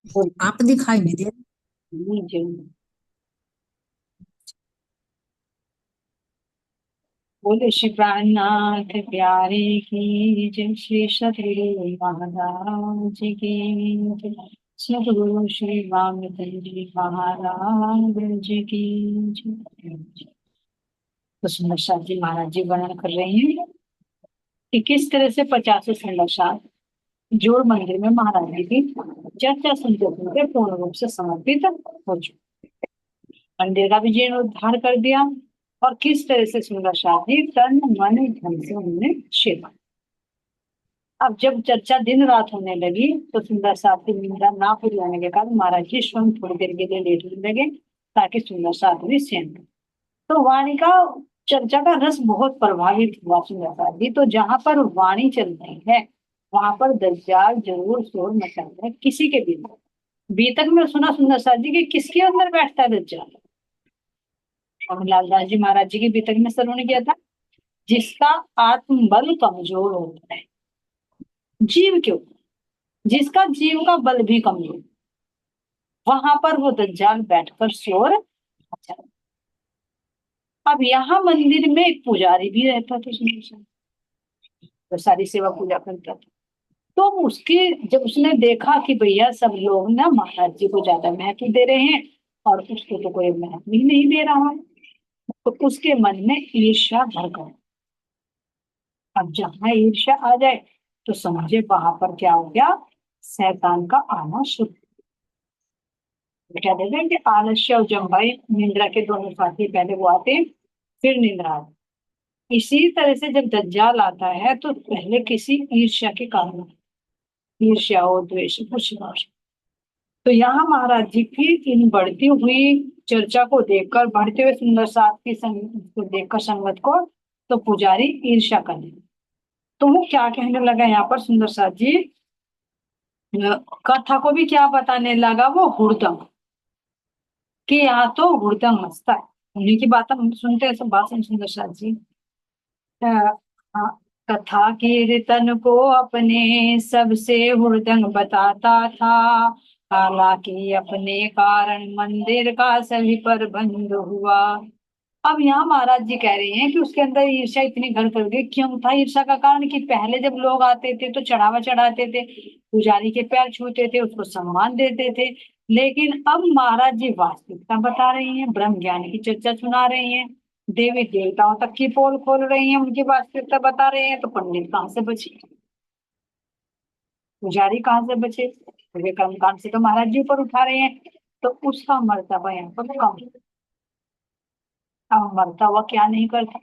आप दिखाई नहीं दे जी। बोले श्री प्राणनाथ प्यारे की जय, श्री सतगुरु महाराज की जय, सतगुरु श्री रामचंद्र जी महाराज जी की जय। तो सुंदर साथ जी महाराज जी वर्णन कर रहे हैं कि किस तरह से 50 सुंदर साथ जोड़ मंदिर में महाराज जी की चर्चा सुनते सुनते पूर्ण रूप से समर्पित हो चुके। मंदिर का भी जीर्णोद्धार कर दिया और किस तरह से सुंदर शादी तन मन धन से उन्होंने सेवा। अब जब चर्चा दिन रात होने लगी तो सुंदर साथ की निंदा ना पूरी होने के कारण महाराज जी स्वयं थोड़ी देर के लिए लेटने लगे ताकि सुंदर साथ भी सहन करे। तो वाणी का चर्चा का रस बहुत प्रभावित हुआ सुंदर साथ जी। तो जहां पर वाणी चल रही है वहां पर दज्जाल जरूर शोर मचाता है किसी के भी। बीतक में सुना सुंदर साथ जी कि किसके अंदर बैठता है दज्जाल। और लालदास जी महाराज जी की बीतक में श्रवण किया था जिसका आत्मबल कमजोर होता है जीव के ऊपर, जिसका जीव का बल भी कमजोर, वहां पर वो दज्जाल बैठकर शोर मचा। अब यहाँ मंदिर में एक पुजारी भी रहता था सुंदर सा, तो सारी सेवा पूजा करता था। तो उसके जब उसने देखा कि भैया सब लोग ना महाराज जी को ज्यादा महत्व दे रहे हैं और उसको तो कोई महत्व ही नहीं दे रहा है, तो उसके मन में ईर्ष्या भर गई। अब जहां ईर्ष्या आ जाए तो समझे वहां पर क्या हो गया, शैतान का आना शुरू। क्या देते हैं कि आलस्य और जम्भाई निंद्रा के दोनों साथी, पहले वो आते हैं फिर निंद्रा आती। इसी तरह से जब दज्जाल आता है तो पहले किसी ईर्ष्या के कारण, ईर्ष्या हो द्वेष कुछ ना हो। तो यहाँ महाराज जी की इन बढ़ती हुई चर्चा को देखकर, बढ़ते हुए सुंदर साथ की संग को देखकर संगत को, तो पुजारी ईर्ष्या करने, तो वो क्या कहने लगा यहाँ पर सुंदर साथ जी, कथा को भी क्या बताने लगा वो हुड़दंग, कि यहाँ तो हुड़दंग मचता है। उन्हीं की बात हम सुनते हैं, सब बात सुन सुंदर साथ जी। अ, हाँ, कथा कीर्तन को अपने सबसे हुड़दंग बताता था, हालांकि अपने कारण मंदिर का सभी पर बंद हुआ। अब यहाँ महाराज जी कह रहे हैं कि उसके अंदर ईर्ष्या इतनी घर कर गई। क्यों था ईर्ष्या का कारण, कि पहले जब लोग आते थे तो चढ़ावा चढ़ाते थे, पुजारी के पैर छूते थे, उसको सम्मान देते थे। लेकिन अब महाराज जी वास्तविकता बता रही हैं, ब्रह्म ज्ञान की चर्चा सुना रही हैं, देवी देवताओं तक की पोल खोल रही हैं, उनकी वास्तविकता बता रहे हैं, तो पंडित कहाँ से बचे, पुजारी कहाँ से बचे, वे कर्मकांड से तो महाराज जी ऊपर उठा रहे हैं। तो उसका मर्तबा यहाँ पर कम। अब मरता हुआ क्या नहीं करता,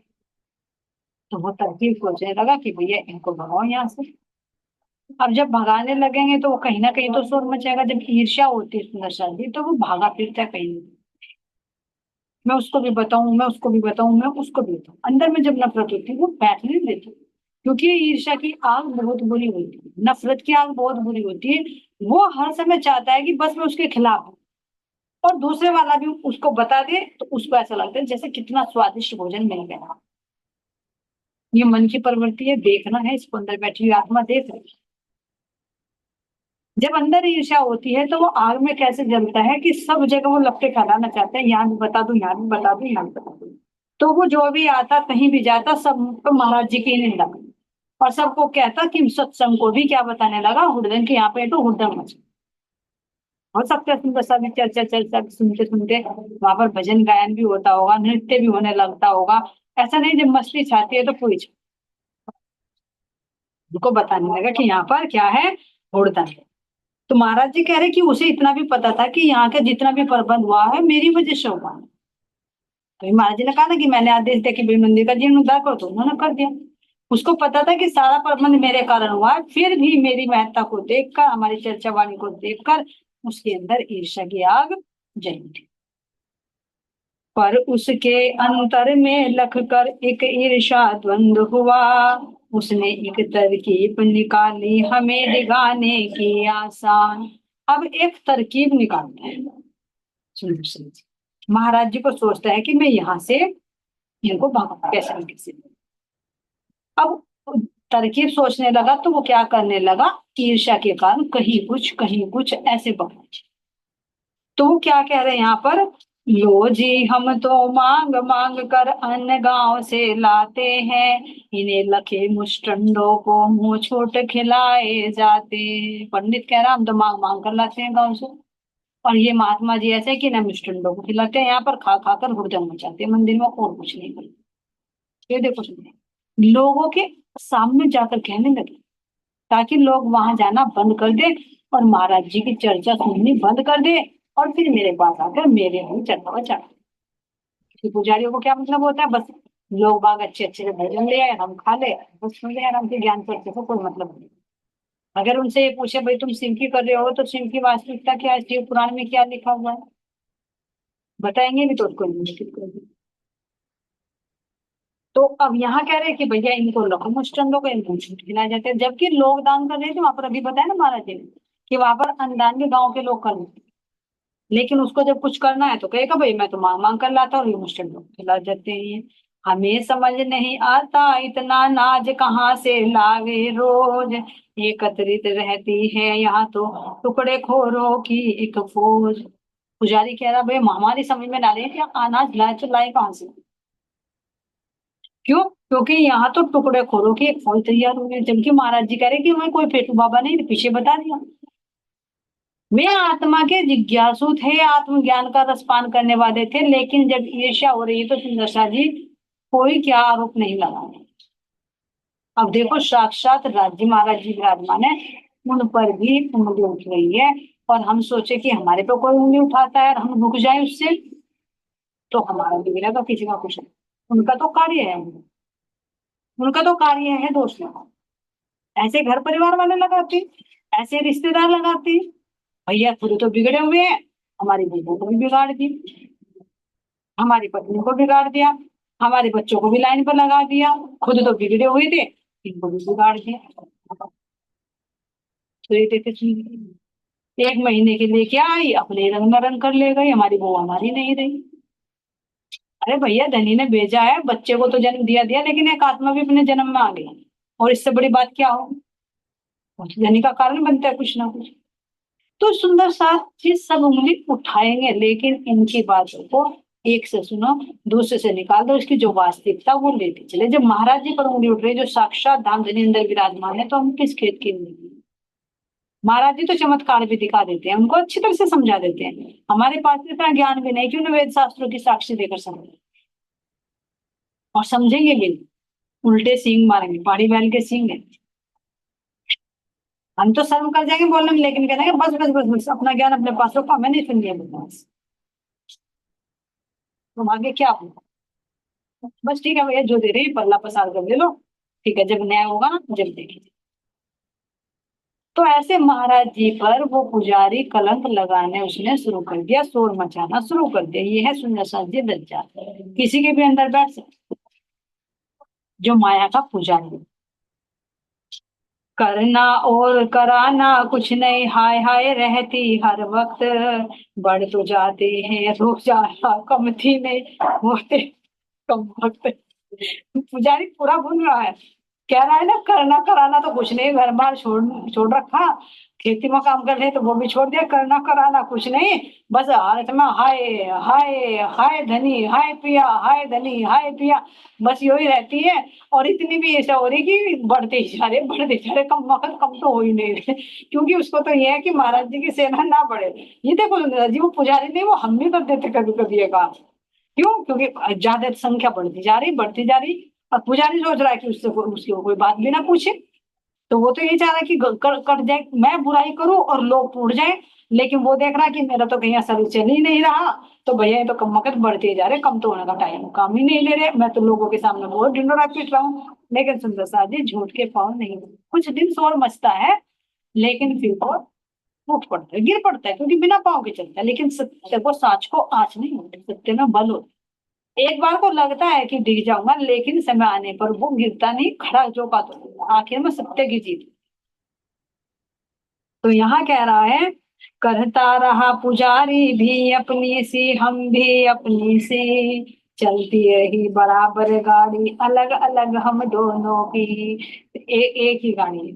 तो वो तरकीब सोचने लगा कि भैया इनको भगाओ यहाँ से। अब जब भगाने लगेंगे तो वो कहीं ना कहीं तो शोर मचेगा। जब ईर्ष्या होती है सुंदर शादी तो वो भागा फिरता है कहीं, मैं उसको भी बताऊं, मैं उसको भी बताऊं, मैं उसको भी बताऊं, अंदर में जब नफरत होती है वो बैठने नहीं देती। क्योंकि ईर्ष्या की आग बहुत बुरी होती है, नफरत की आग बहुत बुरी होती है। वो हर समय चाहता है कि बस मैं उसके खिलाफ हूं, और दूसरे वाला भी उसको बता दे तो उसको ऐसा लगता है जैसे कितना स्वादिष्ट भोजन मिल गया। ये मन की प्रवृत्ति है, देखना है इसको, अंदर बैठी हुई आत्मा देख रही है। जब अंदर ईर्ष्या होती है तो वो आग में कैसे जलता है कि सब जगह वो लपटे फैलाना चाहते हैं, यहाँ भी बता दूं, यहाँ भी बता दूं, यहाँ भी बता दूं। तो वो जो भी आता कहीं भी जाता सब तो महाराज जी की निंदा करता, और सबको कहता कि सत्संग को भी क्या बताने लगा, हुड़दंग के यहाँ पे तो हुड़दंग मच। हो सकता है सुंदर सा भी चर्चा चर्चा सुनते सुनते वहां पर भजन गायन भी होता होगा, नृत्य भी होने लगता होगा। ऐसा नहीं जब मस्ती छाती है तो पूछ, उनको बताने लगा कि यहाँ पर क्या है, हुड़दंग। तो महाराज जी कह रहे कि उसे इतना भी पता था कि यहाँ का जितना भी प्रबंध हुआ है मेरी वजह से हुआ है। तो महाराज जी ने कहा ना कि मैंने आदेश दिया कि भाई मंदिर का जीर्णोद्धार करो, तो उन्होंने कर दिया। उसको पता था कि सारा प्रबंध मेरे कारण हुआ है, फिर भी मेरी महत्ता को देखकर, हमारी चर्चा वाणी को देखकर उसके अंदर ईर्ष्या की आग जल उठी। पर उसके अंतर में लख कर एक ईर्षा द्वंद हुआ, उसने एक तरकीब निकाली हमें डिगाने की आसान। अब एक तरकीब निकालते हैं सुंदर सिंह जी। महाराज जी को सोचता है कि मैं यहाँ से इनको भगाऊं कैसे न कैसे। अब तरकीब सोचने लगा तो वो क्या करने लगा, ईर्ष्या के कारण कहीं कुछ ऐसे बकने। तो वो क्या कह रहे हैं यहाँ पर, लो जी हम तो मांग मांग कर अन्न गांव से लाते हैं, इन्हें लखे मुष्टंडों को मुंह छोट खिलाए जाते। पंडित कह रहा हम तो मांग मांग कर लाते हैं गांव से, और ये महात्मा जी ऐसे कि ना मुष्टंडों को खिलाते हैं, यहाँ पर खा खा कर हुड़दंग मचाते हैं मंदिर में, और कुछ नहीं करते। ये देखो सुनिए, लोगों के सामने जाकर कहने लगे ताकि लोग वहां जाना बंद कर दे और महाराज जी की चर्चा सुननी बंद कर दे, और फिर मेरे पास आकर मेरे ही चढ़ावा चढ़ा। कि पुजारियों को क्या मतलब होता है, बस लोग बाग अच्छे अच्छे से भोजन ले आए, हम खा ले, बस सुन ले आराम से, ज्ञान चर्चा से कोई मतलब नहीं। अगर उनसे ये पूछे भाई तुम सिंह की कर रहे हो तो सिंह की वास्तविकता क्या है, शिव पुराण में क्या लिखा हुआ है, बताएंगे भी तो उसको मुश्किल कर दी। तो अब यहाँ कह रहे हैं कि भैया इनको लघु मुष्टंडों को इनको छूट खिलाए जाते हैं, जबकि लोग दान कर रहे थे वहां पर, अभी बताया ना महाराज जी ने कि वहां पर अन्नदान भी गाँव के लोग कर रहे थे। लेकिन उसको जब कुछ करना है तो कहेगा भाई मैं तो मांग मांग कर लाता हूँ, ये मुस्लिम लोग खिला जाते हैं। हमें समझ नहीं आता इतना नाज कहाँ से लावे रोज, एकत्रित रहती है यहाँ तो टुकड़े खोरों की एक फौज। पुजारी कह रहा भाई हमारी समझ में ना रहे कि अनाज लाए तो लाए कहाँ से, क्यों, क्योंकि यहाँ तो टुकड़े खोरों की एक फौज तैयार हो गई, जबकि महाराज जी कह रहे कि हमें कोई फेटू बाबा नहीं, पीछे बता दिया। वे आत्मा के जिज्ञासु थे, आत्मज्ञान का रसपान करने वाले थे, लेकिन जब ईर्ष्या हो रही है तो सुंदरसा जी कोई क्या आरोप नहीं लगा रहे। अब देखो साक्षात राज्य महाराज जी विराजमान है, उन पर भी उंगली उठ रही है, और हम सोचे कि हमारे पे कोई उंगली उठाता है और हम रुक जाए उससे, तो हमारा बिगड़ेगा तो किसी का कुछ नहीं। उनका तो कार्य है, उनका तो कार्य है दोष लगाना। ऐसे घर परिवार वाले लगाते, ऐसे रिश्तेदार लगाते, भैया खुद तो बिगड़े हुए हैं, हमारी बीवियों को भी बिगाड़ दी, हमारी पत्नी को बिगाड़ दिया, हमारे बच्चों को भी लाइन पर लगा दिया, खुद तो बिगड़े हुए थे, इनको भी बिगाड़ दिया। तो ये देखे सुनिए, एक महीने के लिए क्या आई, अपने रंग में रंग कर ले गई, हमारी बहू हमारी नहीं रही। अरे भैया धनी ने भेजा है, बच्चे को तो जन्म दिया दिया, लेकिन एक आत्मा भी अपने जन्म में आ गई, और इससे बड़ी बात क्या हो, उस धनी का कारण बनता है कुछ ना कुछ। तो सुंदर साथ चीज सब उंगली उठाएंगे, लेकिन इनकी बातों को एक से सुनो, दूसरे से निकाल दो, इसकी जो वास्तविकता वो लेते चले। जब महाराज जी पर उंगली उठ रही है, जो साक्षात धाम धनी अंदर विराजमान है, तो हम किस खेत की उंगली। महाराज जी तो चमत्कार भी दिखा देते हैं, उनको अच्छी तरह से समझा देते हैं, हमारे पास इतना ज्ञान भी नहीं कि उन्हें वेद शास्त्रों की साक्षी देकर समझे, और समझेंगे भी नहीं। उल्टे सींग मारेंगे, पहाड़ी बैल के सींग है। हम तो शर्म कर जाएंगे बोलने में, लेकिन कहते हैं बस बस बस बस अपना ज्ञान अपने पास रखो, हमें नहीं सुनिए बस, तुम आगे क्या बोलो, बस ठीक है भैया जो दे रही है पल्ला पसार कर ले लो, ठीक है जब न्याय होगा ना जब देखिए। तो ऐसे महाराज जी पर वो पुजारी कलंक लगाने उसने शुरू कर दिया, शोर मचाना शुरू कर दिया। ये है सुन्नत जी दज्जाल, किसी के भी अंदर बैठ सकता, जो माया का पुजारी। करना और कराना कुछ नहीं, हाय हाय रहती हर वक्त, बढ़ तो जाते हैं रोजाना, कमती नहीं होते कम वक्त। पुजारी पूरा भूल रहा है, कह रहा है ना करना कराना तो कुछ नहीं, घर बार छोड़ छोड़ रखा, खेती में काम कर रहे तो वो भी छोड़ दिया, करना कराना कुछ नहीं, बस हालत में हाय हाय हाय धनी हाय पिया, हाय धनी हाय पिया, बस यही रहती है। और इतनी भी ऐसा हो रही कि बढ़ते ही जा रहे बढ़ते जा रहे, कम वक्त कम तो हो ही नहीं रहे, क्योंकि उसको तो ये है कि महाराज जी की सेना ना बढ़े। ये देखो जी वो पुजारी नहीं, वो हम भी कर देते कभी कभी ये काम, क्यों, क्योंकि ज्यादा संख्या बढ़ती जा रही, और पुजारी सोच रहा है कि उससे उसकी कोई बात भी ना पूछे, तो वो तो ये चाह रहा है कि कट जाए, मैं बुराई करूं और लोग टूट जाए, लेकिन वो देख रहा है कि मेरा तो कहीं असर चल ही नहीं रहा, तो भैया ये तो कम वक्त बढ़ते जा रहे, कम तो होने का टाइम काम ही नहीं ले रहे, मैं तो लोगों के सामने बहुत ढिंडोरा पीट रहा हूँ। लेकिन सुंदर साथ जी झूठ के पाँव नहीं, कुछ दिन शोर मचता है, लेकिन फिर वो टूट पड़ता है, गिर पड़ता है, क्योंकि बिना पाँव के चलता है, लेकिन सत्य को साच को आँच नहीं होती, सत्य में बल होता है। एक बार को लगता है कि डिग जाऊंगा, लेकिन समय आने पर वो गिरता नहीं, खड़ा जो का तो आखिर में सत्य की जीत। तो यहाँ कह रहा है, करता रहा पुजारी भी अपनी सी, हम भी अपनी सी, चलती रही बराबर गाड़ी, अलग अलग हम दोनों की। एक ही गाड़ी है।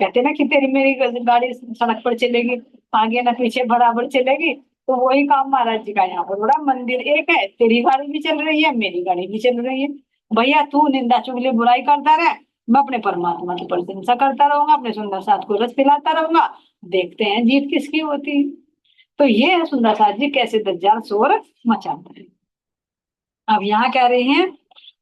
कहते ना कि तेरी मेरी गाड़ी सड़क पर चलेगी, आगे ना पीछे बराबर चलेगी। तो वही काम महाराज जी का यहाँ पर, बड़ा मंदिर एक है, तेरी गाड़ी भी चल रही है, मेरी गाड़ी भी चल रही है। भैया तू निंदा चुगली बुराई करता रहे, मैं अपने परमात्मा की प्रशंसा करता रहूंगा, अपने सुंदर साथ को रस पिलाता रहूंगा। देखते हैं जीत किसकी होती है। तो ये है सुंदर साथ जी कैसे दज्जाल शोर मचाते हैं। अब यहाँ कह रहे हैं,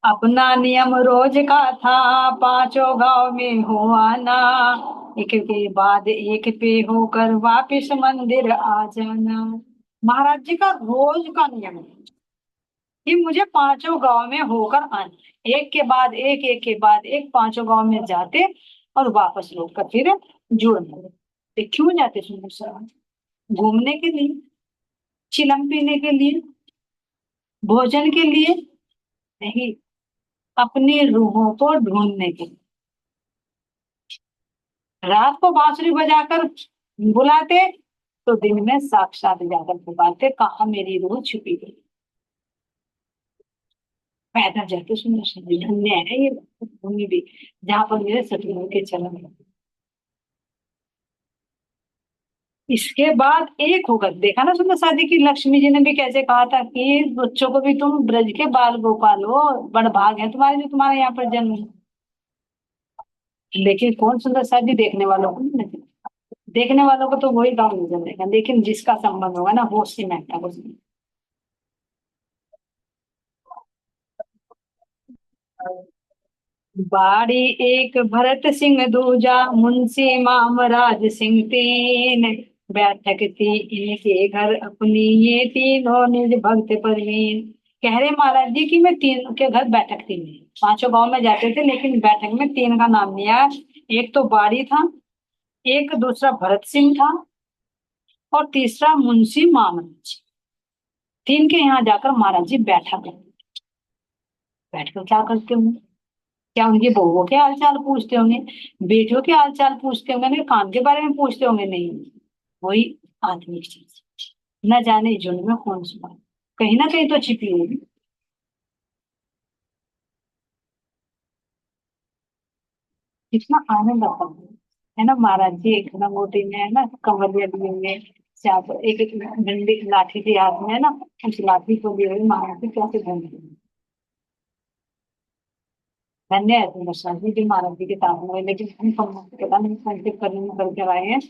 अपना नियम रोज का था, पांचों गांव में हो आना, एक के बाद एक पे होकर वापिस मंदिर आ जाना। महाराज जी का रोज का नियम है कि मुझे पांचों गांव में होकर आना, एक के बाद एक, एक के बाद एक, पांचों गांव में जाते और वापस लौट कर फिर जुड़ना। तो क्यों जाते सुंदर साहब? घूमने के लिए, चिलम पीने के लिए, भोजन के लिए नहीं, अपनी रूहों को ढूंढने के लिए। रात को बांसुरी बजाकर बुलाते, तो दिन में साक्षात जाकर पुकारते, कहाँ मेरी रूह छुपी गई। पैदल जाते सुंदर सा धन्य है ये भूमि भी, जहाँ पर मेरे सतगुरु के चरण है। इसके बाद एक होकर देखा ना सुंदर शादी की, लक्ष्मी जी ने भी कैसे कहा था कि बच्चों को भी तुम ब्रज के बाल गोपाल हो, बड़ भाग है तुम्हारे जो तुम्हारे यहाँ पर जन्म है। लेकिन कौन सुंदर शादी देखने वालों को नहीं नजर, देखने वालों को तो वही गाँव नजर आएगा, लेकिन जिसका संबंध होगा ना वो सीमेंट है उसमें। बाड़ी एक भरत सिंह दूजा, मुंशी मामराज सिंह तीन, बैठक थी इनके घर अपनी, ये तीनों निज भक्त परवीन। कह रहे महाराज जी की मैं तीन के घर बैठक थी, मैं पांचों गांव में जाते थे लेकिन बैठक में तीन का नाम लिया। एक तो बाड़ी था, एक दूसरा भरत सिंह था, और तीसरा मुंशी मामराज। तीन के यहाँ जाकर महाराज जी बैठा करते। बैठकर क्या करते होंगे? क्या उनकी बहुओं के हाल चाल पूछते होंगे, बेटियों के हाल चाल पूछते होंगे, नहीं काम के बारे में पूछते होंगे, नहीं, वही आत्मिक चीज। न जाने झुंड में कौन सी बात कहीं ना कहीं तो छिपी होगी। कितना आनंद आता है ना। महाराज जी एक ना मोटी में है ना, कंवरिया लिए हुए, चाप एक एक डंडी लाठी के हाथ में है ना, उस लाठी को लिए हुए महाराज जी कैसे घूम रहे हैं। धन्य है तुम दर्शन जी जो महाराज जी के साथ में, लेकिन हम पता नहीं संकेत करने में करके आए हैं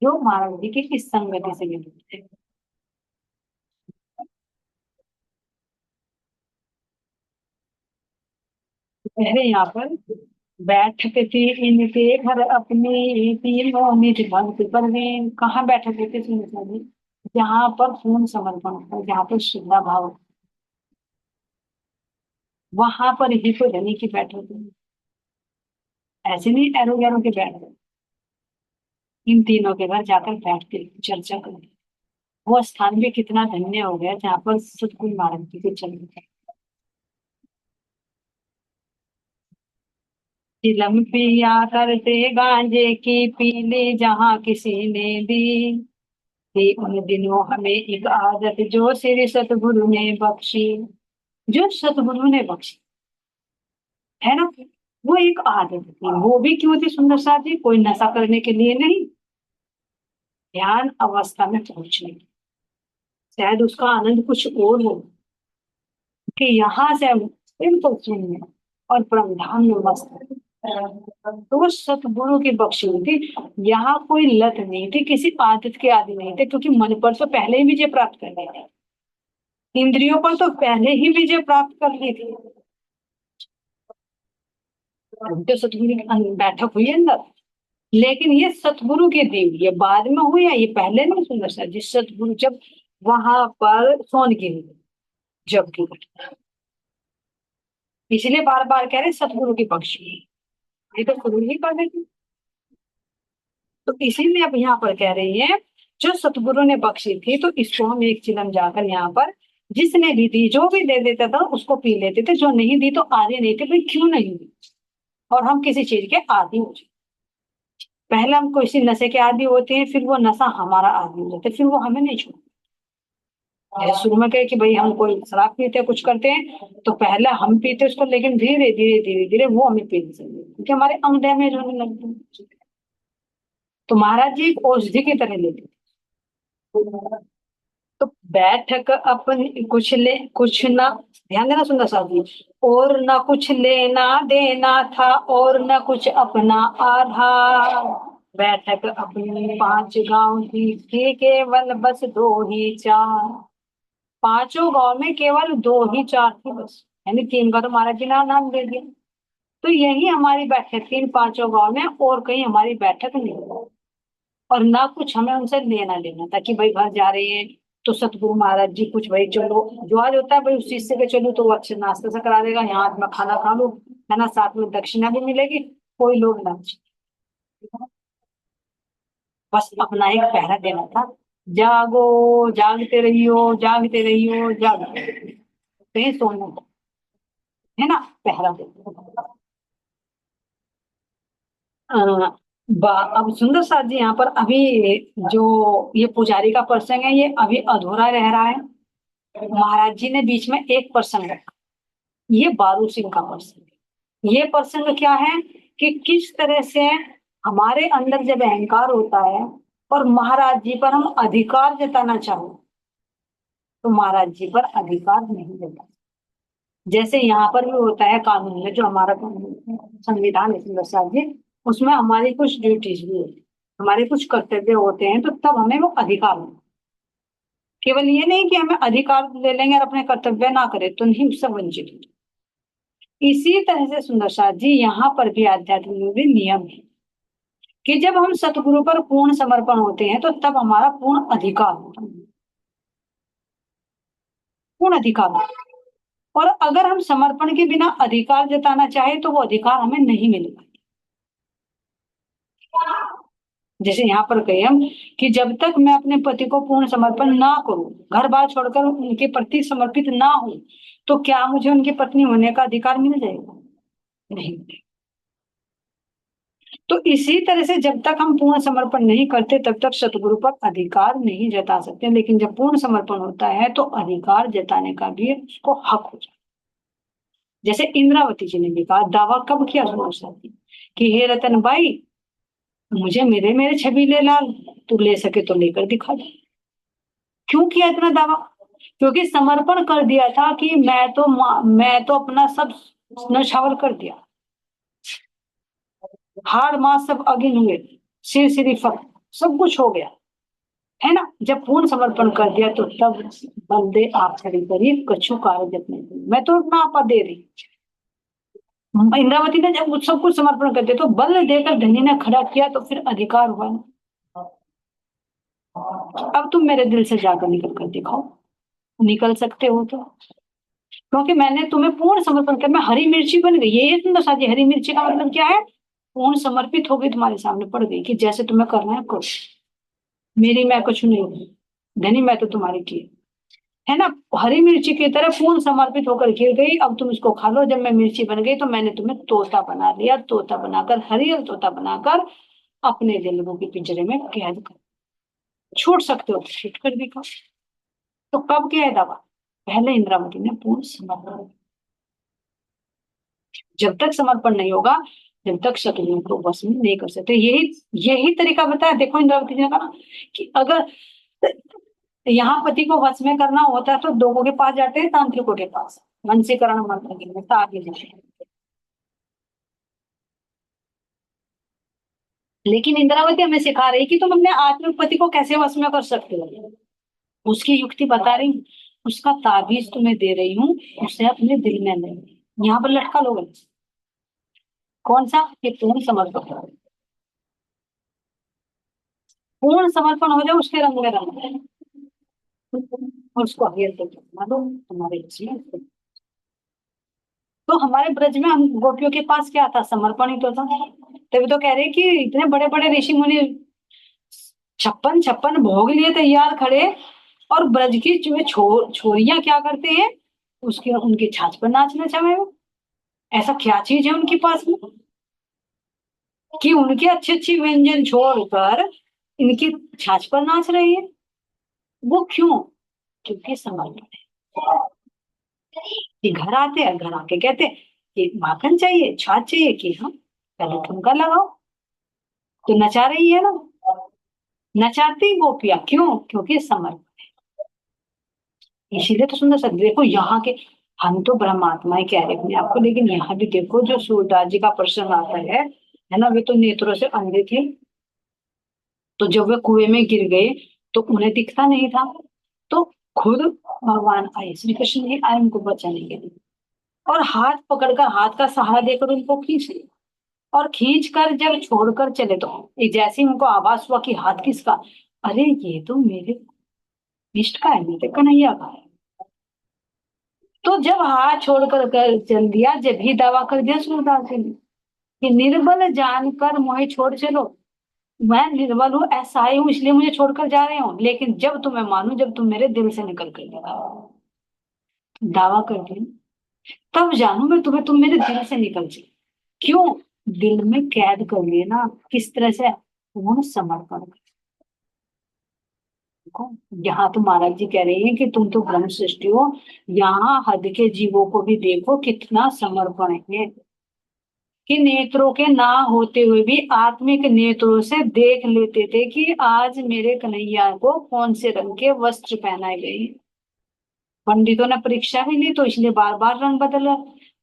जो महाराज जी की किस संगति से मिले थे। पहले यहाँ पर बैठक थी इनके घर अपनी, तीनों निज भक्त परवीन। कहाँ बैठक थी सुनिए जी? जहाँ पर पूर्ण समर्पण होता है, जहाँ पर श्रद्धा भाव होता है, वहां पर ही तो धनी की बैठक है। ऐसे नहीं एरो गैरो के बैठ गए, इन तीनों के घर जाकर बैठ के चर्चा करें। वो स्थान भी कितना धन्य हो गया जहाँ पर सतगुरु महाराज जी के चरण है। चिलम पिया करते गांजे की पीली जहाँ किसी ने दी, थी उन दिनों हमें एक आदत जो श्री सतगुरु ने बख्शी। जो सतगुरु ने बख्शी है ना, वो एक आदत थी। वो भी क्यों थी सुंदर साथ जी? कोई नशा करने के लिए नहीं, ध्यान अवस्था में पहुंचने की। शायद उसका आनंद कुछ और हो कि यहाँ से हम बिल्कुल शून्य और परम धाम में मस्त है। तो वो सतगुरु की बख्शी हुई थी। यहाँ कोई लत नहीं थी, किसी आदत के आदि नहीं थे, क्योंकि मन पर तो पहले ही विजय प्राप्त कर ली थी, इंद्रियों पर तो पहले ही विजय प्राप्त कर ली थी। तो सतगुरु की बैठक हुई अंदर, लेकिन ये सतगुरु की दी हुई, ये बाद में हुई है, ये पहले नहीं। सुंदर सा जिस सतगुरु जब वहां पर सोन की हुई, जब की घटना, इसलिए बार बार कह रहे सतगुरु की बख्शी। ये तो सतगुरु ही कर देती। तो इसीलिए अब यहाँ पर कह रही है जो सतगुरु ने बख्शी थी, तो इसको हम एक चिलम जाकर यहाँ पर, जिसने भी दी, जो भी दे देता था उसको पी लेते थे, जो नहीं दी तो आधे नहीं थे। भाई क्यों नहीं दी? और हम किसी चीज के आदी हो जाते, पहले हम किसी नशे के आदी होते हैं, फिर वो नशा हमारा आदी हो जाता है, फिर वो हमें नहीं छोड़ता। जैसे शुरू में कहे कि भाई हम कोई शराब पीते हैं, कुछ करते हैं, तो पहले हम पीते उसको, लेकिन धीरे धीरे धीरे धीरे वो हमें पीने चाहिए, क्योंकि हमारे अंग डैमेज होने लगते हैं। तो महाराज जी एक औषधि की तरह लेते थे। तो बैठक अपन कुछ ले कुछ ना, ध्यान देना सुंदर साथ जी, और ना कुछ लेना देना था, और ना कुछ अपना आधार। बैठक अपनी 5 गांव की थी, केवल बस 2 ही 4। पांचों गांव में केवल 2 ही 4 थी बस, यानी 3 का तो महाराज जी ने नाम दे दिया। तो यही हमारी बैठक थी इन 5 गांव में, और कहीं हमारी बैठक नहीं हुई। और ना कुछ हमें उनसे लेना देना था कि भाई घर जा रहे हैं तो सतगुरु महाराज जी कुछ भाई चलो, जो आज होता है भाई उस चीज से के चलो तो वो अच्छे नाश्ते से करा देगा, यहाँ आज मैं खाना खा लूं, है ना, साथ में दक्षिणा भी मिलेगी, कोई लोग ना। बस अपना एक पहरा देना था, जागो, जागते रहियो जागते रहियो। कहीं सोना था, है ना, पहरा दे। अ, अब सुंदर साथ जी यहाँ पर अभी जो ये पुजारी का प्रसंग है ये अभी अधूरा रह रहा है। महाराज जी ने बीच में एक प्रसंग रखा, ये बारू सिंह का प्रसंग है। ये प्रसंग क्या है कि किस तरह से हमारे अंदर जब अहंकार होता है और महाराज जी पर हम अधिकार जताना चाहो, तो महाराज जी पर अधिकार नहीं जता। जैसे यहाँ पर भी होता है कानून में, जो हमारा संविधान है सुंदर साहब जी, उसमें हमारी कुछ ड्यूटीज भी होती है, हमारे कुछ कर्तव्य होते हैं, तो तब हमें वो अधिकार होता है। केवल ये नहीं कि हमें अधिकार ले लेंगे और अपने कर्तव्य ना करें तो नहीं, उससे वंचित हो। इसी तरह से सुंदर साथ जी यहाँ पर भी आध्यात्म में भी नियम है कि जब हम सतगुरु पर पूर्ण समर्पण होते हैं तो तब हमारा पूर्ण अधिकार होता है, पूर्ण अधिकार होता है। और अगर हम समर्पण के बिना अधिकार जताना चाहे तो वो अधिकार हमें नहीं मिलेगा। जैसे यहाँ पर कहे हम कि जब तक मैं अपने पति को पूर्ण समर्पण ना करूं, घर बार छोड़कर उनके प्रति समर्पित ना हूं, तो क्या मुझे उनकी पत्नी होने का अधिकार मिल जाएगा? नहीं। तो इसी तरह से जब तक हम पूर्ण समर्पण नहीं करते तब तक सतगुरु पर अधिकार नहीं जता सकते, लेकिन जब पूर्ण समर्पण होता है तो अधिकार जताने का भी उसको हक हो जाता है। जैसे इंद्रावती जी ने भी कहा, दावा कब किया सुनो साथी, कि हे रतन बाई, मुझे मेरे मेरे छबीले लाल, तू ले सके तो लेकर दिखा दे। क्यों किया इतना दावा? क्योंकि समर्पण कर दिया था कि मैं तो अपना सब नछावर कर दिया, हाड़ मास सब अगिन हुए, सिर सिरी फट, सब कुछ हो गया, है ना। जब पूर्ण समर्पण कर दिया तो तब बंदे आप खड़ी करी कछु कार्य जतने दी। मैं तो अपना आपा दे रही। इंद्रावती ने जब सब कुछ समर्पण कर दिया तो बल देकर धनी ने खड़ा किया, तो फिर अधिकार हुआ ना। अब तुम मेरे दिल से जाकर निकल कर दिखाओ, निकल सकते हो तो, क्योंकि मैंने तुम्हें पूर्ण समर्पण कर, मैं हरी मिर्ची बन गई। ये तुम बता दी, हरी मिर्ची का मतलब क्या है? पूर्ण समर्पित हो गई, तुम्हारे सामने पड़ गई कि जैसे तुम्हें करना है करो, मेरी मैं कुछ नहीं हूँ, धनी मैं तो तुम्हारी की, है ना। हरी मिर्ची की तरह पूर्ण समर्पित होकर गिर गई, अब तुम इसको खा लो। जब मैं मिर्ची बन गई तो मैंने तुम्हें तोता बना लिया, तोता बनाकर, हरियल तोता बनाकर अपने दिलों के पिंजरे में कैद कर, छूट सकते हो तो छूट कर दिखा। तो कब किया है दावा? पहले इंद्रावती ने पूर्ण समर्पण। जब तक समर्पण नहीं होगा, जब तक शत्रुओं को वश में नहीं कर सकते। यही यही तरीका बताया, देखो इंद्रावती जी ने कहा कि अगर यहाँ पति को वश में करना होता है तो लोगों के पास जाते हैं, तांत्रिकों के पास, वंशीकरण मंत्र के लिए आगे जाते हैं। लेकिन इंद्रावती हमें सिखा रही कि तुम अपने आत्मिक पति को कैसे वश में कर सकते हो। उसकी युक्ति बता रही हूँ, उसका ताबीज तुम्हें दे रही हूँ, उसे अपने दिल में ले। यहाँ पर लटका लोगे, कौन सा? कि पूर्ण समर्पण करो। पूर्ण समर्पण हो जाए, उसके रंग में रंग, और उसको आगे बना दो तुम्हारे इसमें। तो हमारे ब्रज में हम गोपियों के पास क्या था? समर्पण ही तो था। तभी तो कह रहे कि इतने बड़े बड़े ऋषि मुनि 56 56 भोग लिए तैयार खड़े, और ब्रज की जो छोरियां क्या करते हैं, उसके उनकी छाछ पर नाचना चाहे वो। ऐसा क्या चीज है उनके पास में कि उनके अच्छे अच्छे व्यंजन छोड़कर इनकी छाछ पर नाच रही है? वो क्यों? क्योंकि समर्पण है। कि घर आते हैं, घर आके कहते हैं कि माखन चाहिए, छाछ चाहिए, कि हम पहले ठुमका लगाओ। तो नचा रही है ना, नचाती गोपियां क्यों? क्योंकि समर्पण। इसीलिए तो सुंदर सा देखो यहाँ के, हम तो ब्रह्मात्माएं कह रहे हैं आपको, लेकिन यहाँ भी देखो जो सूरदास जी का प्रसंग आता है ना, वे तो नेत्रों से अंधे थे। तो जब वे कुएं में गिर गए तो उन्हें दिखता नहीं था, तो खुद भगवान आए, श्री कृष्ण जी आए उनको बचाने के लिए, और हाथ पकड़कर, हाथ का सहारा देकर उनको खींच लिया। और खींच कर जब छोड़कर चले तो एक जैसे ही उनको आभास हुआ कि हाथ किसका, अरे ये तो मेरे इष्ट का है, मेरे कन्हैया का है। तो जब हाथ छोड़कर कर चल दिया, जब ही दावा कर दिया सूरदास जी ने कि निर्बल जानकर मोहे छोड़ चलो, मैं निर्बल हूँ, असहाय हूँ, इसलिए मुझे छोड़कर जा रहे हो, लेकिन जब तुम्हें मानू, जब तुम मेरे दिल से निकल कर दावा कर दिया, तब जानू मैं तुम्हें, तुम मेरे दिल से निकल जाए। क्यों? दिल में कैद कर लिए ना, किस तरह से? पूर्ण समर्पण। देखो, यहाँ तो महाराज जी कह रहे हैं कि तुम तो ब्रह्म सृष्टि हो, यहाँ हद के जीवों को भी देखो कितना समर्पण है, कि नेत्रों के ना होते हुए भी आत्मिक नेत्रों से देख लेते थे कि आज मेरे कन्हैया को कौन से रंग के वस्त्र पहनाए गए हैं। पंडितों ने परीक्षा भी ली तो इसलिए बार बार रंग बदल,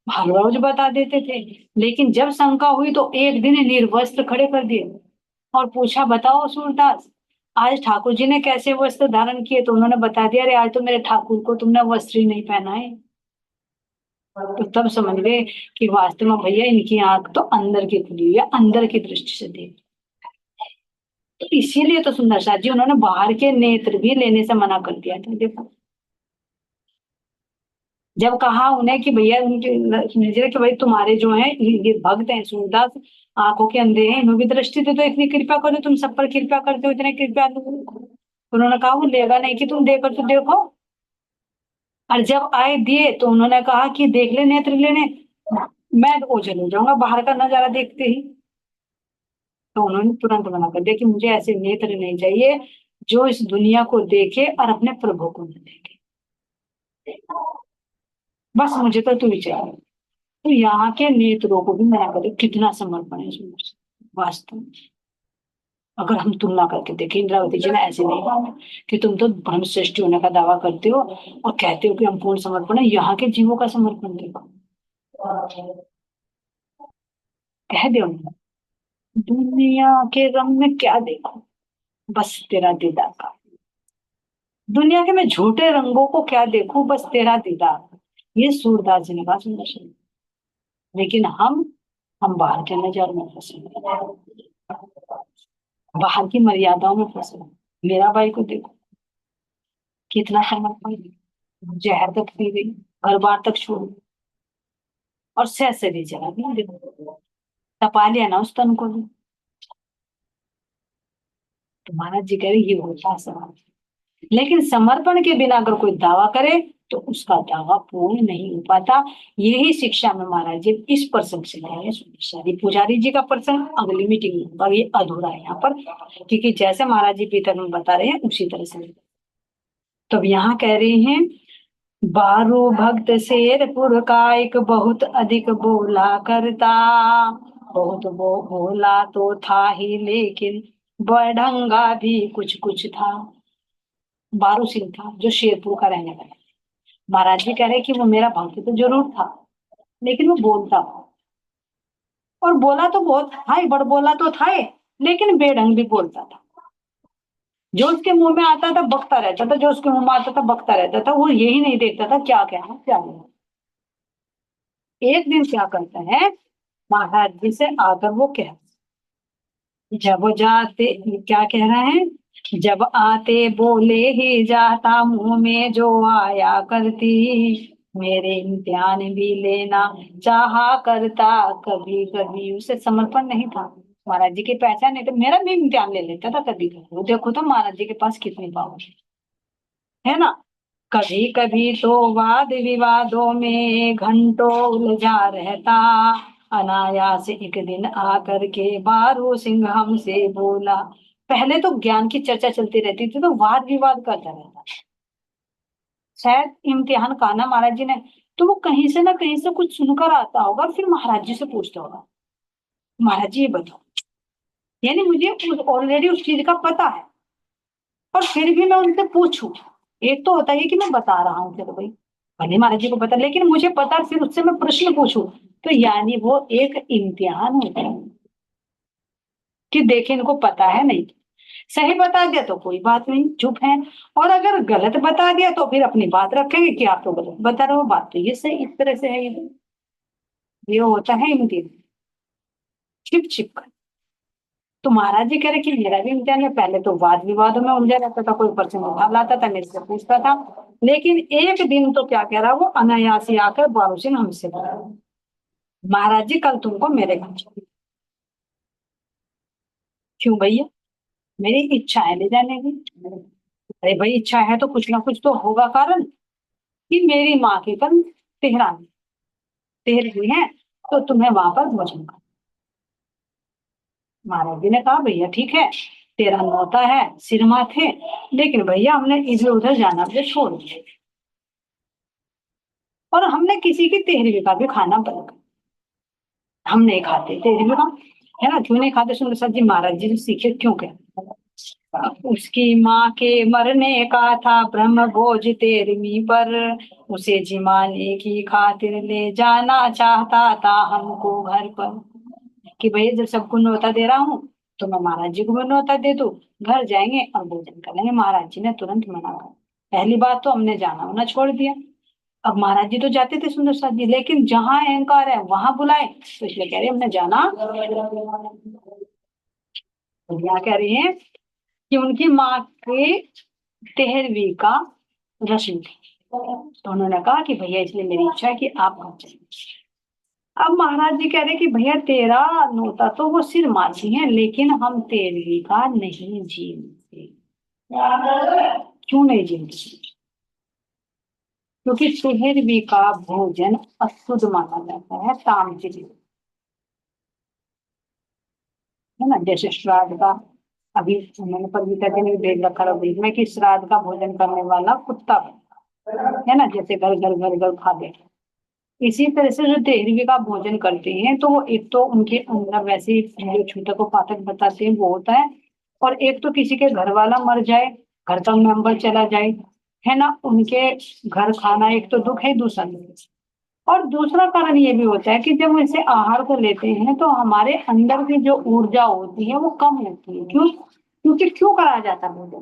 हर रोज बता देते थे। लेकिन जब शंका हुई तो एक दिन निर्वस्त्र खड़े कर दिए और पूछा, बताओ सूरदास, आज ठाकुर जी ने कैसे वस्त्र धारण किए? तो उन्होंने बता दिया, अरे आज तो मेरे ठाकुर को तुमने वस्त्र ही नहीं पहना है। तो तब समझ गए कि वास्तव में भैया इनकी आंख तो अंदर की खुली हुई है, अंदर की दृष्टि से देख। तो इसीलिए तो सुंदर सा जी उन्होंने बाहर के नेत्र भी लेने से मना कर दिया था। देखो, जब कहा उन्हें कि भैया उनके नजर कि भाई तुम्हारे जो है ये भक्त हैं सूरदास, आंखों के अंधे हैं, इन्हों भी दृष्टि दे, तो इतनी कृपा करो, तुम सब पर कृपा करते हो, इतने कृपा दो। उन्होंने कहा वो लेगा नहीं, कि तुम देकर तो देखो। और जब आए दिए तो उन्होंने कहा कि देख ले नेत्र लेने, मैं तो ओझल हो जाऊंगा बाहर का नजारा देखते ही। तो उन्होंने तुरंत मना कर दिया कि मुझे ऐसे नेत्र नहीं चाहिए जो इस दुनिया को देखे और अपने प्रभु को न देखे, बस मुझे तो तू ही चाहिए। तो यहाँ के नेत्रों को भी मना कर दिया, कितना समर्पण है इसमें वास्तव में। अगर हम तुलना करके देखें, इंद्रावती जी ने ऐसे नहीं कहा कि तुम तो ब्रह्म सृष्टि होने का दावा करते हो और कहते हो कि हम पूर्ण समर्पण है, यहाँ के जीवों का समर्पण देखो। कह दो, दुनिया के रंग में क्या देखो, बस तेरा दीदार का। दुनिया के मैं झूठे रंगों को क्या देखूं, बस तेरा दीदार। ये सूरदास जी ने कहा सुंदर सुंदर। लेकिन हम बाहर के नजर में फंसे हैं, बाहर की मर्यादाओं में फंसे हैं। मेरा भाई को देखो, कितना समर्पण, जहर तक पी गई, घर बार तक छोड़, और सह से भी जला भी देखो, तपा लिया ना उस तन को भी। तुम्हारा जिक्र ये होता समाज, लेकिन समर्पण के बिना अगर कोई दावा करे तो उसका दावा पूर्ण नहीं हो पाता। यही शिक्षा में महाराज जी इस प्रसंग से ले रहे हैं। शादी पुजारी जी का प्रसंग अगली मीटिंग में होगा, ये अधूरा है यहाँ पर, क्योंकि जैसे महाराज जी भीतर में बता रहे हैं उसी तरह से। तो अब यहाँ कह रहे हैं, बारू भक्त शेरपुर का एक बहुत अधिक बोला करता, बहुत बोला तो था ही, लेकिन बड़ढंगा भी कुछ कुछ था। बारू सिंह था जो शेरपुर का रहने वाला। महाराज जी कह रहे कि वो मेरा भक्त तो जरूर था, लेकिन वो बोलता था, और बोला तो बहुत था ही, बड़ बोला तो था ही, लेकिन बेढंग भी बोलता था। जो उसके मुंह में आता था बकता रहता था, जो उसके मुंह में आता था बकता रहता था, वो यही नहीं देखता था क्या क्या है क्या नहीं। एक दिन क्या करता है, महाराज जी से आकर वो कह, जब जाते, क्या कह रहा है, जब आते बोले ही जाता, मुंह में जो आया करती, मेरे इम्तिहान भी लेना चाहा करता, कभी कभी उसे समर्पण नहीं था। महाराज जी की पहचान नहीं तो मेरा भी इम्तिहान ले लेता था कभी कभी। वो देखो तो महाराज जी के पास कितनी पावर है ना। कभी कभी तो वाद विवादों में घंटों उलझा रहता, अनायास एक दिन आकर के बारू सिंह हमसे बोला। पहले तो ज्ञान की चर्चा चलती रहती थी तो वाद विवाद करता रहता, शायद इम्तिहान का ना महाराज जी ने, तो वो कहीं से ना कहीं से कुछ सुनकर आता होगा, फिर महाराज जी से पूछता होगा, महाराज जी ये बताओ। यानी मुझे ऑलरेडी उस चीज का पता है, और फिर भी मैं उनसे पूछूं। एक तो होता है कि मैं बता रहा हूँ चलो भाई, भले महाराज जी को पता, लेकिन मुझे पता, फिर उससे मैं प्रश्न पूछूं, तो यानी वो एक इम्तिहान होता है कि देखे इनको पता है नहीं। सही बता दिया तो कोई बात नहीं, चुप है। और अगर गलत बता दिया तो फिर अपनी बात रखेंगे कि आप तो गलत बता रहे हो, बात तो ये सही, इस तरह से है ये होता है इम्तिहान, छिप छिप कर। तो महाराज जी कह रहे कि मेरा भी इम्तिहान है, पहले तो वाद विवादों में उलझा रहता था, कोई प्रश्न उठा लाता था मेरे से पूछता था, लेकिन एक दिन तो क्या कह रहा, वो अनायास ही आकर बाबू सिंह हमसे बोला, महाराज जी कल तुमको मेरे घर चलिए। क्यों भैया? मेरी इच्छा है ले जाने की। अरे भाई इच्छा है तो कुछ ना कुछ तो होगा कारण, कि मेरी माँ की कल तेहरानी, तेरहवीं है, तो तुम्हें वहां पर भोजन का। महाराज जी ने कहा भैया ठीक है, तेरा न्योता है सिर माथे, लेकिन भैया हमने इधर उधर जाना भी छोड़ दिया, और हमने किसी की तेरहवीं का भी खाना बंद, हम नहीं खाते तेरहवीं का, है ना, क्यों नहीं खाते? सुंदर जी महाराज जी ने सीखे क्यों क्या, उसकी माँ के मरने का था ब्रह्म भोज तेरहवीं पर, उसे जिमाने की खातिर ले जाना चाहता था हमको घर पर। कि भैया जब सबको न्योता दे रहा हूँ, तो मैं महाराज जी को भी न्योता दे दूं, घर जाएंगे और भोजन कर लेंगे। महाराज जी ने तुरंत मना कर, पहली बात तो हमने जाना होना छोड़ दिया। अब महाराज जी तो जाते थे सुंदर साथ जी, लेकिन जहां अहंकार है वहां बुलाए, तो इसलिए कह रहे हमने जाना। तो यहाँ कह रही है कि उनकी माँ के तेरहवीं का रस्म थी, तो उन्होंने कहा कि भैया इसलिए मेरी इच्छा है कि आप घर चलें। अब महाराज जी कह रहे कि भैया तेरा नोता तो वो सिर मासी है, लेकिन हम तेरहवीं का नहीं झीलते। क्यों नहीं झीलते? क्योंकि तेरहवीं का भोजन अशुद्ध माना जाता है, तामसिक है ना। जैसे श्राद्ध का, अभी मैंने पवित्र जी ने भेज रखा है बीच में कि श्राद्ध का भोजन करने वाला कुत्ता है ना, जैसे घर घर घर घर खा दे। इसी तरह से जो तेरहवीं का भोजन करते हैं, तो वो एक तो उनके अंदर वैसे ही जो छूतक को पातक बताते हैं वो होता है, और एक तो किसी के घर वाला मर जाए, घर का मेंबर चला जाए, है ना, उनके घर खाना एक तो दुख है, दूसरा दुख। और दूसरा कारण ये भी होता है कि जब इसे आहार को लेते हैं, तो हमारे अंदर की जो ऊर्जा होती है वो कम होती है। क्यों? क्योंकि क्यों कराया जाता है भोजन,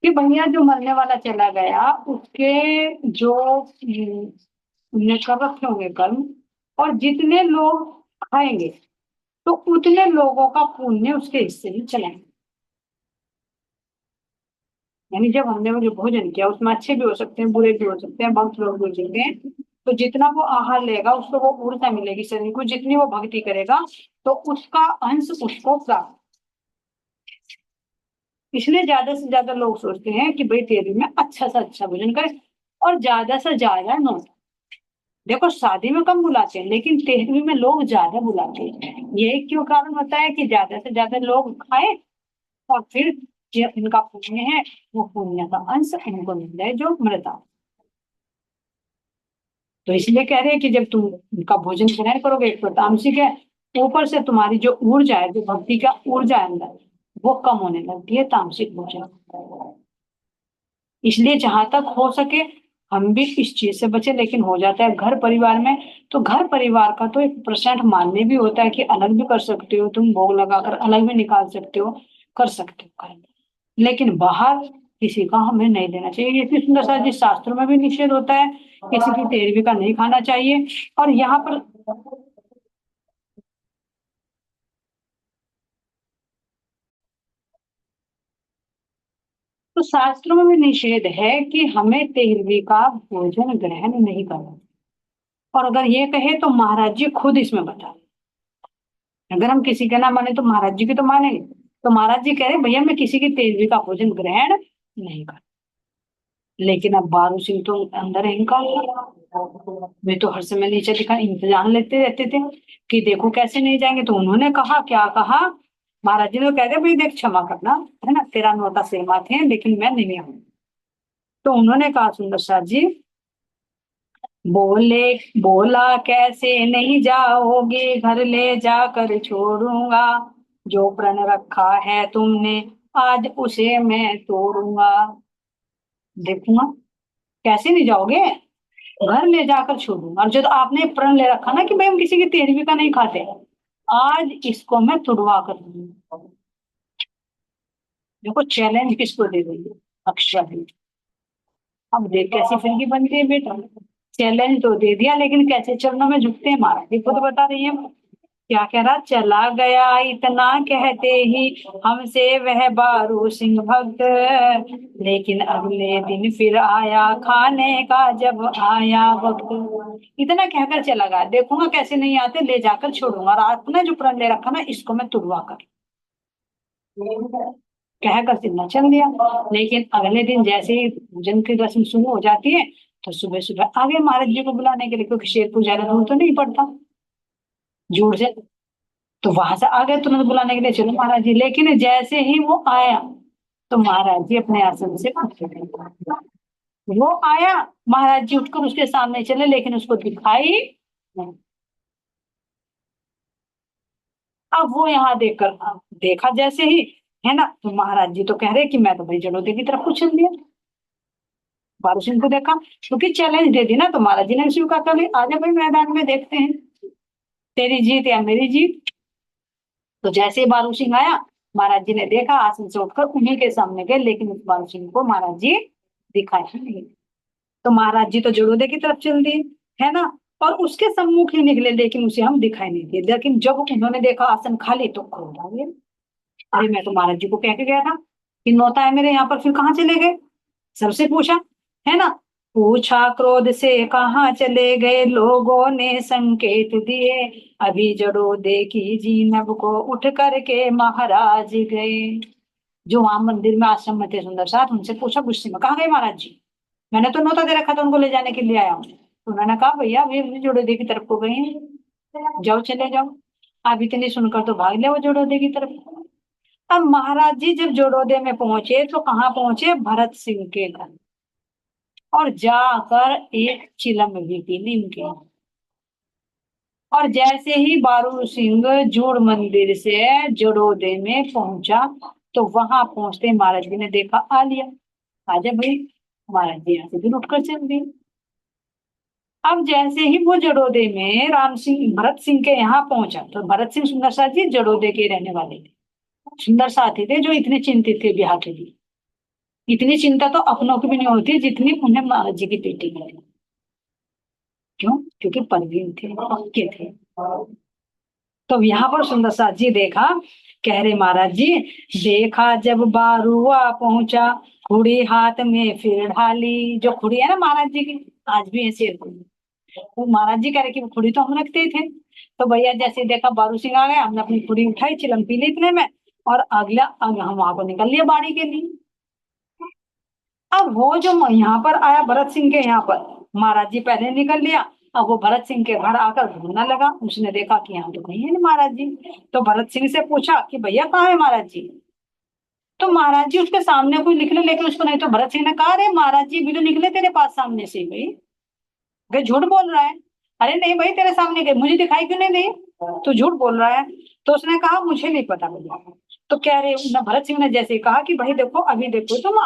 कि भैया जो मरने वाला चला गया उसके जो उनने कर रखे होंगे कर्म, और जितने लोग खाएंगे, तो उतने लोगों का पुण्य उसके हिस्से में चलाएंगे। यानी जब हमने वो जो भोजन किया उसमें अच्छे भी हो सकते हैं, बुरे भी हो सकते हैं, बहुत लोग भी हो सकते हैं, तो जितना वो आहार लेगा उसको वो ऊर्जा मिलेगी शरीर को, जितनी वो भक्ति करेगा तो उसका अंश उसको प्राप्त। इसलिए ज्यादा से ज्यादा लोग सोचते हैं कि भाई तेरहवीं में अच्छा से अच्छा भोजन करें, और ज्यादा से ज्यादा नो। देखो शादी में कम बुलाते हैं, लेकिन तेरहवीं में लोग ज्यादा बुलाते हैं। ये क्यों कारण होता है कि ज्यादा से ज्यादा लोग खाए, और फिर जो इनका पुण्य है वो पुण्य का अंश इनको मिल जाए जो मृता। तो इसलिए कह रहे हैं कि जब तुम उनका भोजन ग्रहण करोगे, एक तो तामसिक है, ऊपर से तुम्हारी जो ऊर्जा है, जो भक्ति का ऊर्जा है अंदर, वो कम होने लगती है तामसिक भोजन। इसलिए जहां तक हो सके हम भी इस चीज से बचे, लेकिन हो जाता है घर परिवार में, तो घर परिवार का तो एक परसेंट मान्य भी होता है कि अलग भी कर सकते हो, तुम भोग लगाकर अलग भी निकाल सकते हो, कर सकते हो घर में। लेकिन बाहर किसी का हमें नहीं देना चाहिए। इतनी सुंदर सा जिस शास्त्रों में भी निषेध होता है, किसी की तेरहवीं का नहीं खाना चाहिए। और यहाँ पर तो शास्त्रों में भी निषेध है कि हमें तेरहवीं का भोजन ग्रहण नहीं करना। और अगर ये कहे तो महाराज जी खुद इसमें बता, अगर हम किसी का ना माने तो महाराज जी की तो मानेंगे। तो महाराज जी कह रहे भैया मैं किसी की तेरहवीं का भोजन ग्रहण नहीं कर। लेकिन अब बारू सिंह तो अंदर अहंकार था। वे तो हर समय नीचे दिखा इंतजाम लेते रहते थे कि देखो कैसे नहीं जाएंगे। तो उन्होंने कहा, क्या कहा, महाराज जी ने कह दिया भाई देख क्षमा करना, है ना, तेरा नौता सेमा थे लेकिन मैं नहीं आऊंगा। तो उन्होंने कहा सुंदर साथ जी, बोले, बोला कैसे नहीं जाओगे, घर ले जाकर छोड़ूंगा, जो प्रण रखा है तुमने आज उसे मैं तोड़ूंगा। देखूंगा, कैसे नहीं जाओगे, घर ले जाकर छोड़ूंगा, और जो तो आपने प्रण ले रखा ना कि भाई हम किसी की तेरहवीं का नहीं खाते, आज इसको मैं तुड़वा कर दूंगा। देखो चैलेंज किसको दे रही है, अक्षरा दे। अब देख कैसी फिरकी बनती है बेटा, चैलेंज तो दे दिया लेकिन कैसे चरणों में झुकते हैं महाराज, देखो तो बता रही है। क्या कह रहा, चला गया इतना कहते ही हमसे वह बारू सिंह भक्त, लेकिन अगले दिन फिर आया खाने का जब आया वक्त। इतना कहकर चला गया, देखूंगा कैसे नहीं आते, ले जाकर छोड़ूंगा, और आपने जो प्रण ले रखा ना इसको मैं तुड़वा कर, कहकर सिन्हा चल दिया। लेकिन अगले दिन जैसे ही पूजन की रस्म शुरू हो जाती है, तो सुबह सुबह आ गए महाराज जी को बुलाने के लिए, क्योंकि शेर पुजारी दूर तो नहीं पड़ता दूर से। तो वहां से आ गए तुरंत बुलाने के लिए, चलो महाराज जी। लेकिन जैसे ही वो आया, तो महाराज जी अपने आसन से उठ गए। वो आया, महाराज जी उठकर उसके सामने चले, लेकिन उसको दिखाई नहीं। अब वो यहाँ देखकर, देखा जैसे ही, है ना, तो महाराज जी तो कह रहे कि मैं तो भाई जड़ोदे की तरफ को चल दिया। बारू सिंह को देखा, क्योंकि चैलेंज दे दी ना, तो महाराज जी ने स्वीकार कर लिया, आजा भाई मैदान में देखते हैं, तेरी जीत या मेरी जीत। तो जैसे ही बारू सिंह आया, महाराज जी ने देखा, आसन से उठकर उन्हीं के सामने गए, लेकिन उस बारू सिंह को महाराज जी दिखाई ही नहीं। तो महाराज जी तो जड़ोदे की तरफ चल दिए, है ना, और उसके सम्मुख ही निकले, लेकिन उसे हम दिखाई नहीं दिए। लेकिन जब उन्होंने देखा आसन खाली, तो क्रोध आ गया। अरे मैं तो महाराज जी को कह के गया था कि नौता है मेरे यहाँ पर, फिर कहाँ चले गए, सबसे पूछा, है ना, पूछा क्रोध से कहाँ चले गए, लोगों ने संकेत दिए, अभी जड़ो देखी जीनब को उठ करके महाराज गए। जो वहां मंदिर में आश्रम में थे सुंदर साथ, उनसे पूछा गुस्से में, कहाँ गए महाराज जी, मैंने तो न्योता दे रखा था उनको ले जाने के लिए आया हूँ। तो उन्होंने कहा भैया वे जोड़ोदे की तरफ को गए हैं, जाओ चले जाओ। अब इतनी सुनकर तो भाग ले वो जोड़ोदे की तरफ। अब महाराज जी जब जोड़ोदे में पहुंचे, तो कहाँ पहुंचे, भरत सिंह के घर, और जाकर एक चिलम भी पी ली उनके यहाँ। और जैसे ही बारू सिंह जोड़ मंदिर से जड़ोदे में पहुंचा, तो वहां पहुंचते महाराज जी ने देखा आ लिया, आजा भाई। महाराज जी यहाँ से भी उठकर चल दिए। अब जैसे ही वो जड़ोदे में राम सिंह भरत सिंह के यहाँ पहुंचा, तो भरत सिंह सुंदर साथ जी जड़ोदे के रहने वाले थे, सुंदर साथी थे, जो इतने चिंतित थे ब्याह के लिए। इतनी चिंता तो अपनों की भी नहीं होती जितनी उन्हें महाराज जी की बेटी की थी। क्यों, क्योंकि परवीन थे, पक्के थे। तो यहाँ पर सुंदर साथ जी देखा, कह रहे महाराज जी, देखा जब बारुआ पहुंचा, खुड़ी हाथ में फिर ढाली। जो खुड़ी है ना महाराज जी की, आज भी है शेर खुड़ी, वो महाराज जी कह रहे कि वो खुड़ी तो हम रखते ही थे। तो भैया जैसे ही देखा बारू सिंह आ गया, हमने अपनी खुड़ी उठाई, चिलम पी ली इतने में, और अगला हम वहां को निकल लिया बाड़ी के लिए। अब वो जो यहाँ पर आया भरत सिंह के यहाँ पर, महाराज जी पहले निकल लिया। अब वो भरत सिंह के घर आकर ढूंढने लगा, उसने देखा कि यहाँ तो कहीं है नहीं महाराज जी। तो भरत सिंह से पूछा कि भैया कहाँ है महाराज जी। तो महाराज जी उसके सामने कोई निकले, लेकिन उसको नहीं। तो भरत सिंह ने कहा, अरे महाराज जी भी तो निकले तेरे पास सामने से भाई, वे झूठ बोल रहा है। अरे नहीं भाई, तेरे सामने गए, मुझे दिखाई क्यों नहीं दी, तो झूठ बोल रहा है। तो उसने कहा मुझे नहीं पता भैया। तो कह रहे न, भरत सिंह ने जैसे ही कहा कि भाई देखो अभी देखो, तुम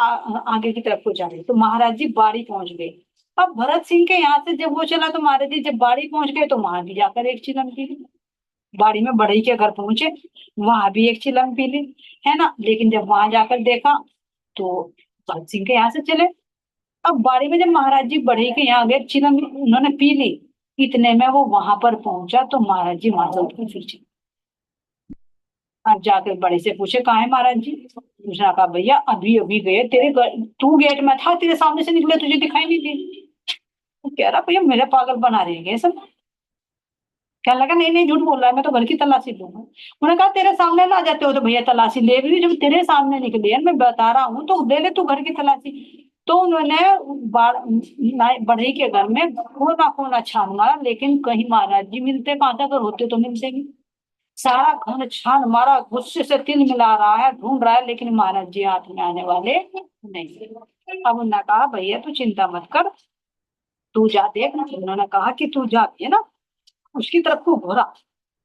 आगे की तरफ को जा रहे, तो महाराज जी बाड़ी पहुंच गए। अब भरत सिंह के यहाँ से जब वो चला, तो महाराज जी जब बाड़ी पहुंच गए, तो वहां भी जाकर एक चिलम पी ली। बाड़ी में बढ़ई के घर पहुंचे, वहां भी एक चिलम पी ली, है ना। लेकिन जब वहां जाकर देखा, तो भरत सिंह के यहाँ से चले। अब बाड़ी में जब महाराज जी बढ़ई के यहाँ गए, चिलम उन्होंने पी ली, इतने में वो वहां पर पहुंचा, तो महाराज जी वहां से उठकर फिर चले। अब जाकर बड़े से पूछे कहाँ है महाराज जी। उसने कहा भैया अभी अभी गए, तू गेट में था, तेरे सामने से निकले, तुझे दिखाई नहीं दी। तो कह रहा भैया मेरे पागल बना रहे हैं सब। क्या लगा, नहीं नहीं झूठ बोल रहा है, मैं तो घर की तलाशी लूंगा। उन्होंने कहा तेरे सामने ना जाते हो तो भैया तलाशी ले भी, जब तेरे सामने निकली है मैं बता रहा हूँ, तो दे ले तू घर की तलाशी। तो उन्होंने बढ़ई के घर में कोना कोना छान मारा, लेकिन कहीं महाराज जी मिलते कहाँ था, अगर होते तो मिलते नहीं। सारा घर छान मारा, गुस्से से तिल मिला रहा है, ढूंढ रहा है, लेकिन महाराज जी हाथ में आने वाले नहीं। अब उन्होंने कहा भैया तू चिंता मत कर, तू जा देख। उन्होंने कहा कि तू जा भी है ना उसकी तरफ को घूरा।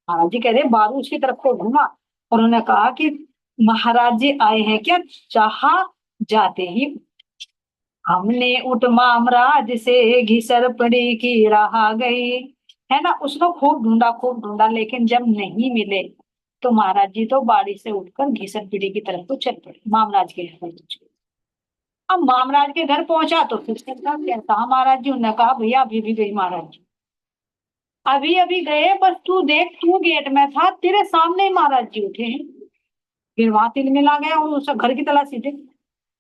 महाराज जी कह रहे बारू उसकी तरफ को घूमा और उन्होंने कहा कि महाराज जी आए हैं क्या। जहां जाते ही हमने उठ मामराज से घिसर पड़ी की राह गई। है ना, उसको खूब ढूंढा लेकिन जब नहीं मिले तो महाराज जी तो बाड़ी से उठकर घिसर पीढ़ी की तरफ को चल पड़े, मामराज के घर पहुंच गए। अब मामराज के घर पहुंचा तो फिर से कहा महाराज जी। उन्होंने कहा भैया अभी भी गई महाराज जी, अभी अभी गए, बस तू देख तू गेट में था तेरे सामने ही महाराज जी उठे हैं। फिर वहां तिल मिला गया और उस घर की तलाशी दे।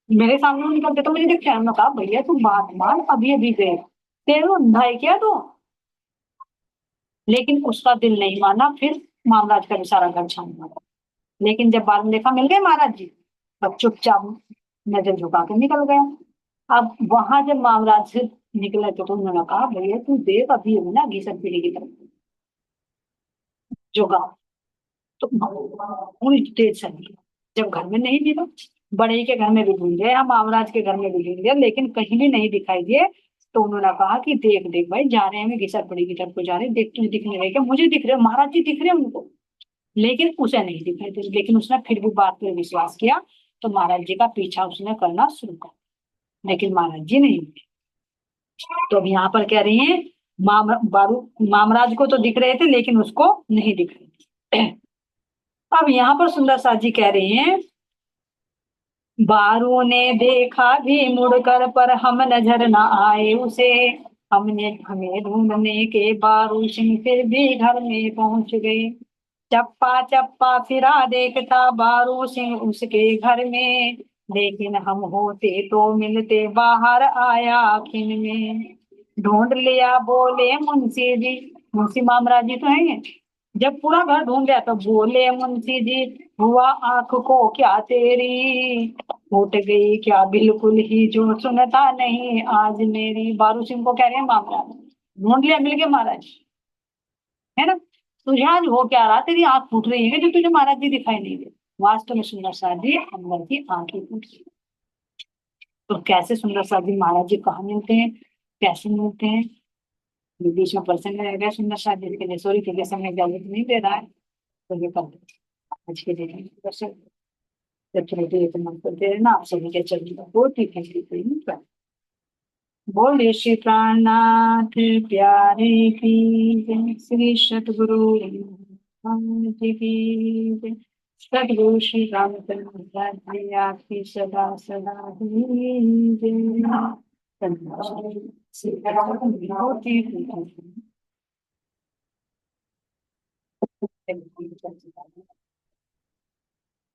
मेरे सामने वो निकलते तो मुझे देखा, हमने कहा भैया तू बात मान, अभी अभी गए, तेरे को अंधा है क्या तू। लेकिन उसका दिल नहीं माना, फिर महाराज का इशारा घर छान मारा। लेकिन जब बाद में देखा मिल गए महाराज जी, तब चुपचाप नजर झुका के निकल गया। अब वहां जब महाराज से निकले तो उन्होंने कहा भैया तू देख अभी अभी ना घिसट पीढ़ी की तरफ जो गाँव, तो पूरी तेज चली। जब घर में नहीं मिला, बड़े के घर में भी ढूंढ गए, हम महाराज के घर में भी ढूंढ गए, लेकिन कहीं भी नहीं दिखाई दिए। तो उन्होंने कहा कि देख देख भाई जा रहे हैं, हम घिसर पड़ी की तरफ को जा रहे हैं, देख तुझे दिख नहीं रहे क्या। मुझे दिख रहे महाराज जी दिख रहे हैं उनको, लेकिन उसे नहीं दिखाई दे। लेकिन उसने फिर भी बात पर विश्वास किया, तो महाराज जी का पीछा उसने करना शुरू कर, लेकिन महाराज जी नहीं मिले। तो अब यहाँ पर कह रही हैं बारू मामराज को तो दिख रहे थे लेकिन उसको नहीं दिख रहे थे। अब यहाँ पर सुंदर सा जी कह रहे हैं बारू ने देखा भी मुड़कर पर हम नजर न आए उसे। हमने हमें ढूंढने के बारू सिंह फिर भी घर में पहुंच गए। चप्पा चप्पा फिरा देखता बारू सिंह उसके घर में, लेकिन हम होते तो मिलते बाहर आया खिन में। ढूंढ लिया बोले मुंशी जी, मुंशी मामराज जी तो है। जब पूरा घर ढूंढ लिया तो बोले मुंशी जी हुआ आंख को क्या तेरी, फूट गई क्या बिल्कुल ही जो सुनता नहीं आज मेरी। बारू सिंह को कह रहे हैं मामला ढूंढ लिया मिल गया महाराज, है ना। तुझे आज हो क्या रहा, तेरी आंख फूट रही है जो तुझे महाराज जी दिखाई नहीं दे। वास्तव में सुंदर साधी अंदर की आंखें फूट गई। तो कैसे सुंदर साधी महाराज जी कहाँ मिलते हैं, कैसे मिलते हैं, ये बीच में प्रसंग रह गया सुंदर साधी के लिए। सॉरी के समय इजाजत नहीं दे रहा है, तो ये कर दो आज के दिन में प्रसंग। जब चलते ये तो मन करते रहना आप सभी के चलने का बहुत ही थैंक। बोले श्री प्राणनाथ प्यारे की जय, श्री सतगुरु रामचंद्र की जय, सतगुरु श्री रामचंद्र जी आपकी सदा सदा ही जय। बहुत ही